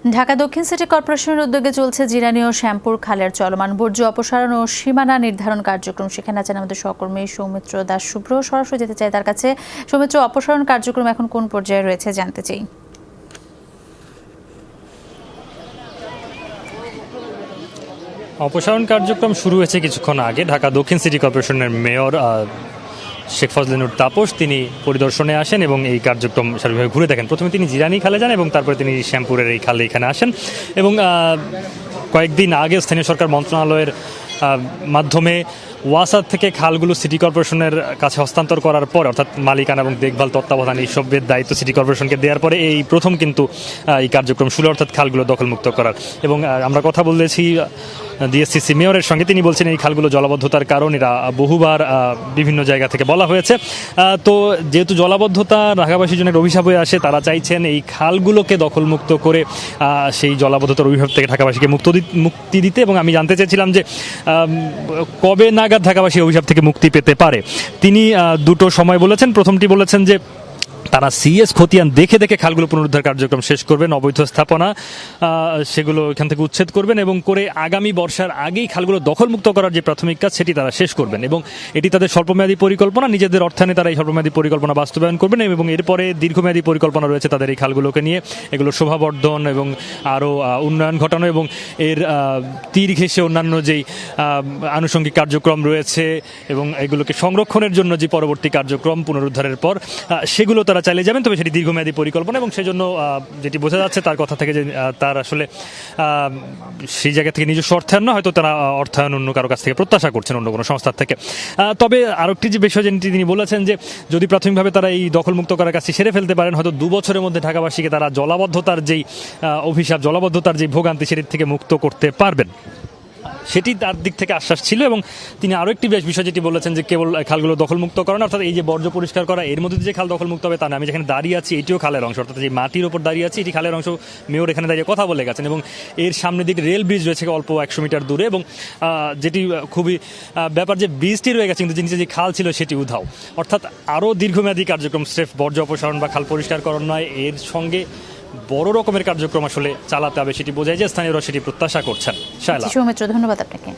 ঢাকা দক্ষিণ সিটি কর্পোরেশনের উদ্যোগে চলছে জিরানী ও শ্যামপুর খালের চলমান বর্জ্য অপসারণ ও সীমানা নির্ধারণ কার্যক্রম। সেখানে আছেন আমাদের সহকর্মী সৌমিত্র দাস শুভ্র। সরাসরি যেতে চাই তার কাছে। সৌমিত্র, অপসারণ কার্যক্রম এখন কোন পর্যায়ে রয়েছে জানতে চাই। অপসারণ কার্যক্রম শুরু হয়েছে কিছুক্ষণ আগে। ঢাকা দক্ষিণ সিটি কর্পোরেশনের মেয়র শেখ ফজলে তাপস তিনি পরিদর্শনে আসেন এবং এই কার্যক্রম সার্বিকভাবে ঘুরে দেখেন। প্রথমে তিনি জিরানী খালে যান এবং তারপরে তিনি শ্যামপুরের এই খালে এখানে আসেন এবং কয়েকদিন আগে স্থানীয় সরকার মন্ত্রণালয়ের মাধ্যমে ওয়াসার থেকে খালগুলো সিটি কর্পোরেশনের কাছে হস্তান্তর করার পর, অর্থাৎ মালিকানা এবং দেখভাল তত্ত্বাবধান এইসবের দায়িত্ব সিটি কর্পোরেশনকে দেওয়ার পরে এই প্রথম কিন্তু এই কার্যক্রম শুরু, অর্থাৎ খালগুলো দখলমুক্ত করার। এবং আমরা কথা বলেছি ডিএসসিসি মেয়রের সঙ্গে। তিনি বলছেন এই খালগুলো জলাবদ্ধতার কারণ, এরা বহুবার বিভিন্ন জায়গা থেকে বলা হয়েছে। তো যেহেতু জলাবদ্ধতা ঢাকাবাসীর জন্য অভিশাপ হয়ে আসে, তারা চাইছেন এই খালগুলোকে দখলমুক্ত করে সেই জলাবদ্ধতার অভিশাপ থেকে ঢাকাবাসীকে মুক্তি দিতে। এবং আমি জানতে চেয়েছিলাম যে কবে নাগাদ ঢাকাবাসী অভিশাপ থেকে মুক্তি পেতে পারে। তিনি দুটো সময় বলেছেন। প্রথমটি বলেছেন যে তারা সিএস খতিয়ান দেখে দেখে খালগুলো পুনরুদ্ধার কার্যক্রম শেষ করবেন, অবৈধ স্থাপনা সেগুলো এখান থেকে উচ্ছেদ করবেন এবং করে আগামী বর্ষার আগেই খালগুলো দখলমুক্ত করার যে প্রাথমিক কাজ সেটি তারা শেষ করবেন। এবং এটি তাদের স্বল্পমেয়াদী পরিকল্পনা, নিজেদের অর্থায়নে তারা এই স্বল্পমেয়াদী পরিকল্পনা বাস্তবায়ন করবেন। এবং এরপরে দীর্ঘমেয়াদী পরিকল্পনা রয়েছে তাদের এই খালগুলোকে নিয়ে, এগুলোর শোভাবর্ধন এবং আরও উন্নয়ন ঘটানো এবং এর তীর ঘেঁষে অন্যান্য যেই আনুষঙ্গিক কার্যক্রম রয়েছে এবং এগুলোকে সংরক্ষণের জন্য যে পরবর্তী কার্যক্রম পুনরুদ্ধারের পর সেগুলো তারা চালিয়ে যাবেন। তবে সেটি দীর্ঘমেয়াদী পরিকল্পনা এবং সেজন্য যেটি বোঝা যাচ্ছে তার কথা থেকে যে তার আসলে সেই জায়গা থেকে নিজস্ব অর্থায়ন না, হয়তো তারা অর্থায়ন অন্য কারো কাছ থেকে প্রত্যাশা করছেন, অন্য কোনো সংস্থার থেকে। তবে আরেকটি যে বিষয় যেটি তিনি বলেছেন যে যদি প্রাথমিকভাবে তারা এই দখলমুক্ত করার কাজটি সেরে ফেলতে পারেন, হয়তো 2 বছরের মধ্যে ঢাকাবাসীকে তারা জলাবদ্ধতার যেই অভিশাপ, জলাবদ্ধতার যেই ভোগান্তি সেটির থেকে মুক্ত করতে পারবেন। সেটি তার দিক থেকে আশ্বাস ছিল। এবং তিনি আরও একটি বিষয় যেটি বলেছেন যে কেবল খালগুলো দখলমুক্ত করা না, অর্থাৎ এই যে বর্জ্য পরিষ্কার করা, এর মধ্যে যে খাল দখলমুক্ত হবে তা না। আমি যেখানে দাঁড়িয়ে আছি এটিও খালের অংশ, অর্থাৎ যে মাটির ওপর দাঁড়িয়ে আছি এটি খালের অংশ। মেয়র এখানে দাঁড়িয়ে কথা বলে গেছেন এবং এর সামনের দিকে রেল ব্রিজ রয়েছে অল্প 100 মিটার দূরে। এবং যেটি খুবই ব্যাপার যে ব্রিজটি রয়ে গেছে কিন্তু নিচে যে খাল ছিল সেটি উধাও। অর্থাৎ আরও দীর্ঘমেয়াদী কার্যক্রম, স্রেফ বর্জ্য অপসারণ বা খাল পরিষ্কারকরণ নয়, এর সঙ্গে বড় রকমের কার্যক্রম আসলে চালাতে হবে, সেটি বোঝায় যে স্থানীয়রা সেটি প্রত্যাশা করছেন। শায়লা, সৌমিত্র, ধন্যবাদ আপনাকে।